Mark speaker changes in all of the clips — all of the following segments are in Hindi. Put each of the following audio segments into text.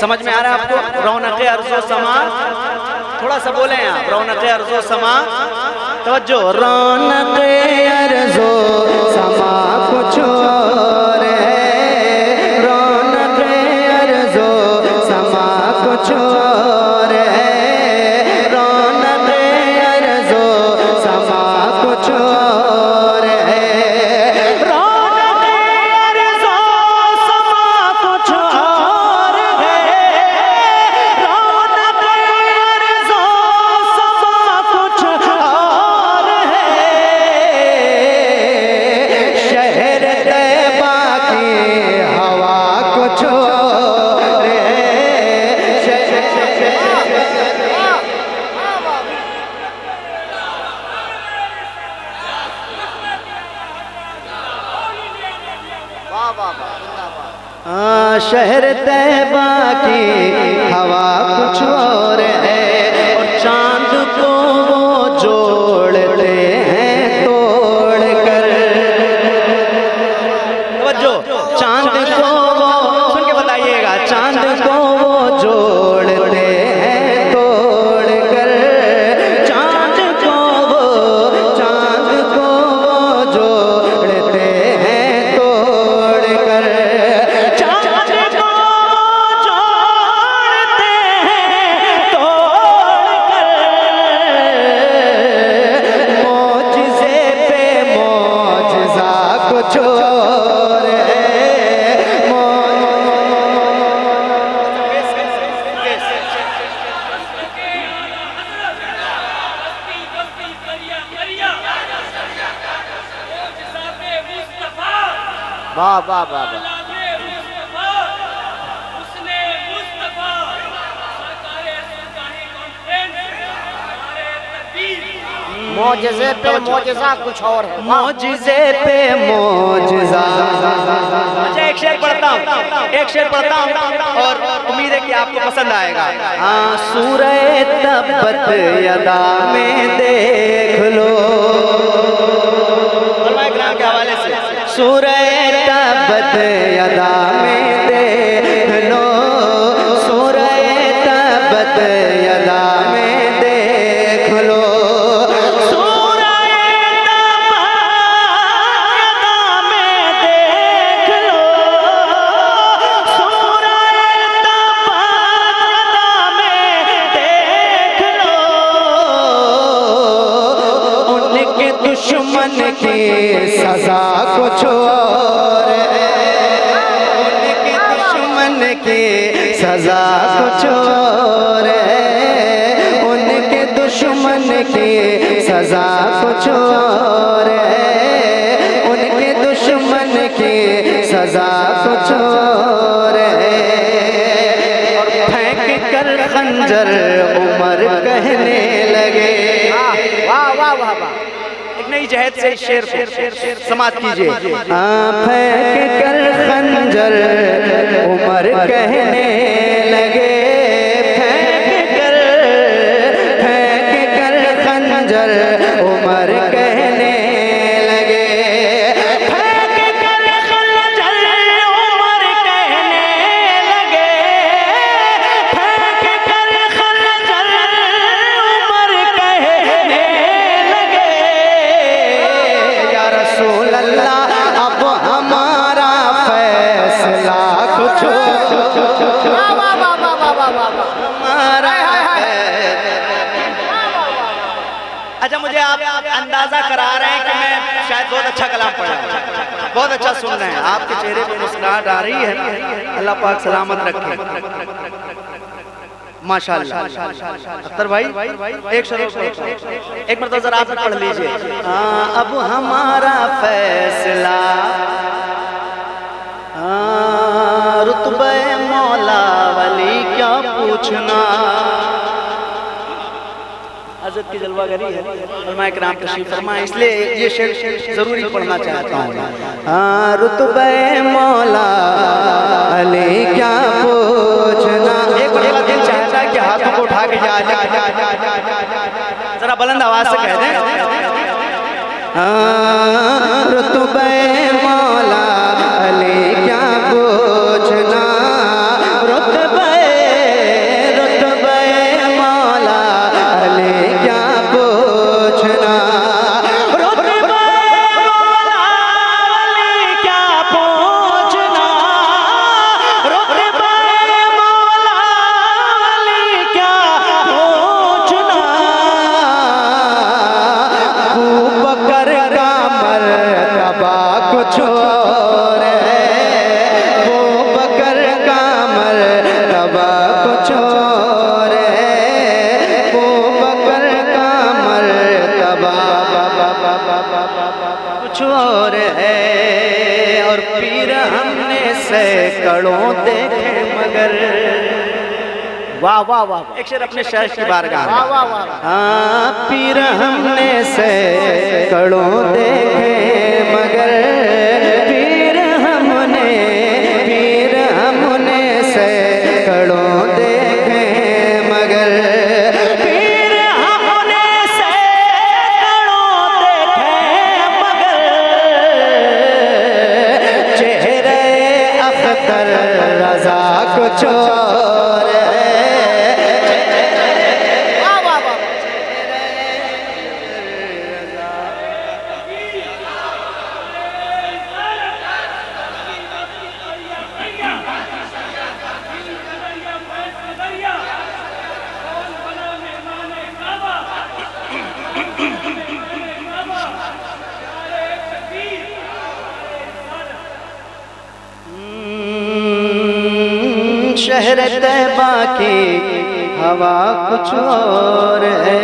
Speaker 1: समझ में आ रहा है आपको? रौनक अर्ज़ो समा, थोड़ा सा बोले आप, रौनक अर्ज़ो समा, तवज्जो। रौनक अर्ज़ो समा कुछ और है, रौनक अर्ज़ो समा कुछ और है, रौनक अर्ज़ो समा कुछ और है, रौनक अर्ज़ो समा कुछ और है, रौनक अर्ज़ो समा कुछ और है। शहर तैबा की हवा कुछ और है, शहर तैबा की हवा कुछ और है, और चांद को वो जोड़ते हैं तोड़ कर, जो चांद को वो, सुन के बताइएगा, चांद को वो जोड़ते हैं तोड़ कर, चांद को वो जोड़ते हैं तोड़ कर, चांद को जोड़ते हैं तोड़ कर, मौजिज़े पे मौजिज़ा कुछ और है, वाह वाह वाह वाह।
Speaker 2: मौजिज़े पे मौजिज़ा कुछ और है,
Speaker 1: मौजिज़े पे मौजिज़ा। अच्छा एक शेर पढ़ता हूँ, एक शेर पढ़ता हूँ और उम्मीद है कि आपको पसंद आएगा। हाँ, सूरह तब्बत यदा में देख लो, के हवाले से, सूरह तब्बत यदा में देख लो, सूरह तब्बत यदा में देख लो, सूरह तब्बत यदा में देख लो, सूरह तब्बत यदा में देख लो, उनके दुश्मन की सजा कुछ और है, उनके दुश्मन की सजा कुछ और है, उनके दुश्मन की सजा कुछ और है, उनके दुश्मन की सजा कुछ और है। और फेंक कर खंजर उमर कहने लगे, वाह वाह वाह वाह, नई जहद से शेर को समाप्त कीजिए। फेंक कर खंजर उमर कहने लगे, फेंक कर खंजर उमर कहने लगे, फेंक कर खंजर उमर कहने लगे, फेंक कर खंजर उमर कहने लगे, या रसूल अल्लाह अब हमारा फैसला कुछ हमारा। अच्छा मुझे आप अंदाजा करा रहे हैं कि मैं शायद बहुत अच्छा कलाम पढ़ रहा हूं, बहुत अच्छा सुन रहे हैं, आपके चेहरे पे मुस्कुराहट आ रही है, अल्लाह पाक सलामत रखे माशाअल्लाह। अख्तर भाई एक शेर, एक मरतबा जरा आप पढ़ लीजिए। अब हमारा फैसला रुतबे मौला वली क्या पूछना, हज़रत की जलवागरी है, फरमाए किराम तशरीफ फरमाए, इसलिए ये शेर जरूरी पढ़ना चाहता हूँ। रुतबे मौला वली क्या पूछना, एक बड़ा दिल चाहता है कि हाथों को उठा के जरा बुलंद आवाज से कह दें, रुतबे मौला अली क्या पूछना, रुतबे
Speaker 2: वाह वाह वाह वाह।
Speaker 1: एक शेर अपने शेख की बारगाह में।
Speaker 2: वाह वाह वाह।
Speaker 1: हाँ, पीर हमने से कड़ों देखे मगर पीर हमने से कड़ों देखे मगर पीर हमने से कड़ों देखे मगर चेहरे अख्तर रजा को छोड़
Speaker 2: वाह वाह वाह।
Speaker 1: शहर तैबा की हवा कुछ और है।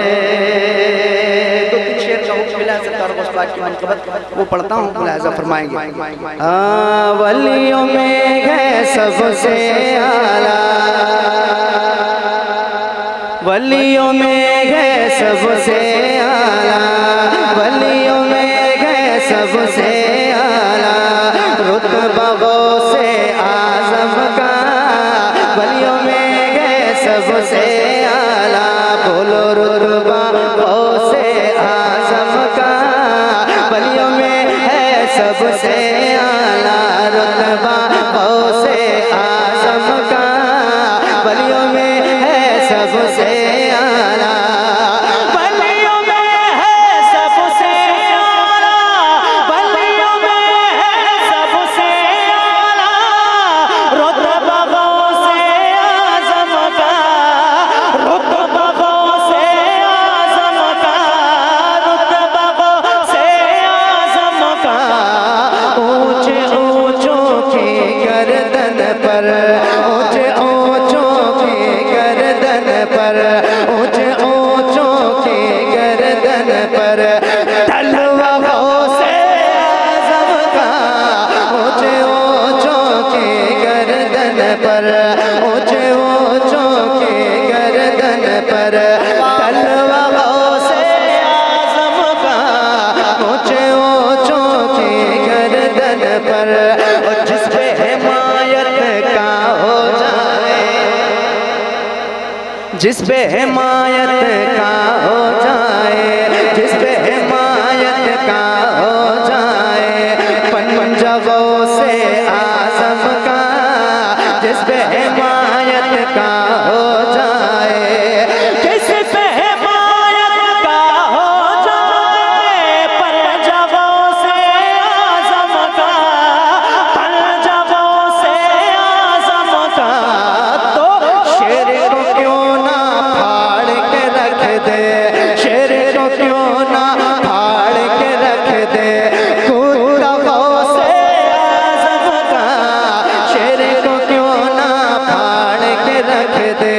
Speaker 1: तो तीन शेर का हुक्म मिला सरकार गौसपाक की मनक़बत वो पढ़ता हूँ, मुलाहिज़ा फरमाएंगे। वलियों में है सबसे आला, वलियों में है सबसे आला, वलियों में है सबसे आला रुतबा गौसे आज़म का, वलियों में है सबसे आला, बोलो रुतबा गौसे आज़म का, वलियों में है सबसे आला रुतबा गौसे आज़म का, वलियों में है सबसे आला, वलियों में है सबसे आला, वलियों में है सबसे आला रुतबा गौसे आज़म का, रुतबा गौसे आज़म का, रुतबा गौसे आज़म का। ऊंचे ऊंचों की गर्दन पर, ऊंचे ऊंचों की गर्दन पर, ऊंचे ऊंचों की गर्दन पर तलवा गौसे आज़म का, ऊंचे ऊंचों की गर्दन पर, ऊंचे ऊंचों की गर्दन पर तलवा गौसे आज़म का, ऊंचे ऊंचों की गर्दन पर। और जिस पे हिमायत का हो जाए, जिस पे हिमायत का हो जाए, जिस पे हिमायत का हो जाए पंजगों से आज़म का, जिस पे हिमायत का हो जाए, जिस पे हिमायत का हो जाए पंजगों से आज़म का, पंजगों से आज़म का। तो शेर को क्यों ना फाड़ के रख दे, शेर को क्यों ना फाड़ के रख दे कूदा गौसे आज़म का, शेर को क्यों ना फाड़ के रख दे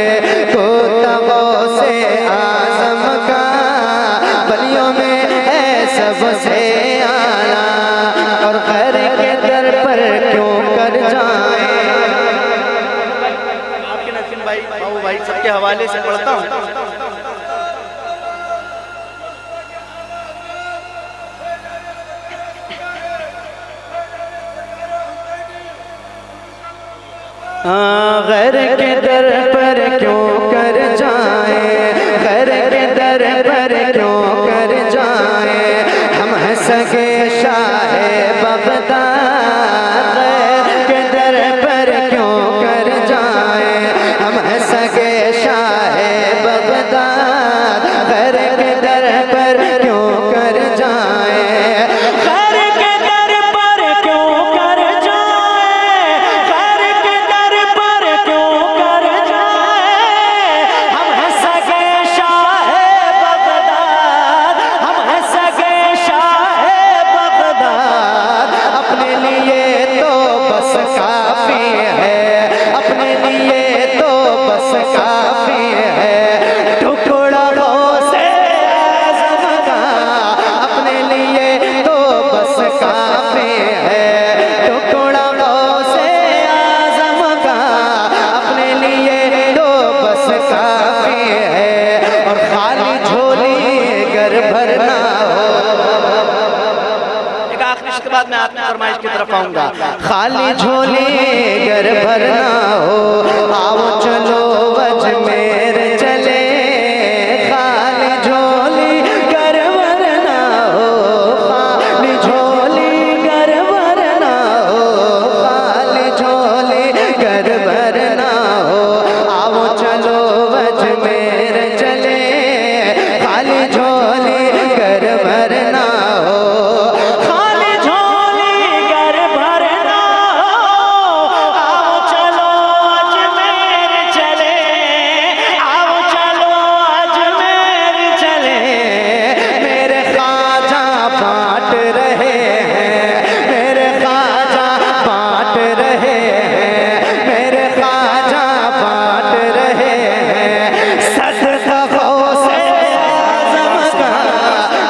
Speaker 1: कूदा गौसे आज़म का, वलियों में है सबसे आला और खैर के दर पर क्यों कर जाए। आपके नसीम भाई, बाबू भाई सबके हवाले से पढ़ता हूँ। गैर के दर पर क्यों कर जाए, गैर के दर पर क्यों कर जाए हम हैं सगे शाहे बगदाद, गैर के दर पर क्यों कर जाए हम हैं सगे शाहे बगदाद, गैर के दर पर क्यों कर जाए, गैर के दर पर क्यों कर जाए, गैर के दर पर क्यों कर बाद मैं आपकी फरमाइश की तरफ आऊंगा। खाली झोली घर भरना हो, आओ चलो अजमेर चले। खाली झोली घर भरना हो, खाली झोली घर भरना हो, खाली झोली घर भरना हो, आओ चलो अजमेर चले। खाली झोली घर भरना हो, खाली झोली घर भरना हो, आओ चलो अजमेर चले। आओ चलो अजमेर चले। मेरे ख्वाजा बांट रहे हैं, मेरे ख्वाजा बांट रहे हैं, मेरे ख्वाजा बांट रहे हैं। सदका गौसे आज़म का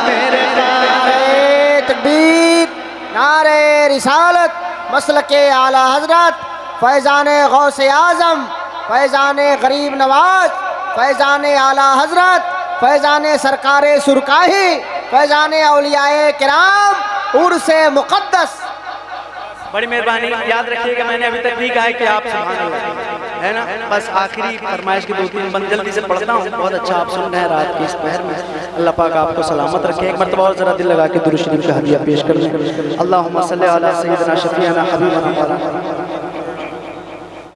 Speaker 1: मेरे
Speaker 2: नारे तकबीर, नारे रिसालत, मसलके आला हजरत, फैजान गौसे आजम, फैजान गरीब नवाज, फैजान आला हजरत, फैजान सरकार सुरकाही, फैजान औलियाए किराम, उर्से मुक़द्दस।
Speaker 1: बड़ी मेहरबानी। याद रखिएगा मैंने अभी तक भी कहा है कि आप सुभान अल्लाह, है ना। बस आखिरी फरमाइश की 2-3 बंद जल्दी से पढ़ता हूँ। बहुत अच्छा आप सुन रहे हैं रात के इस पहर में। अल्लाह पाक आपको सलामत रखे। एक मरतबा और जरा दिल लगा के दुरूद शरीफ का हदिया पेश कर लें। अल्लाहुम्मा सल्ली अला सय्यिदना शफीअना हबीबना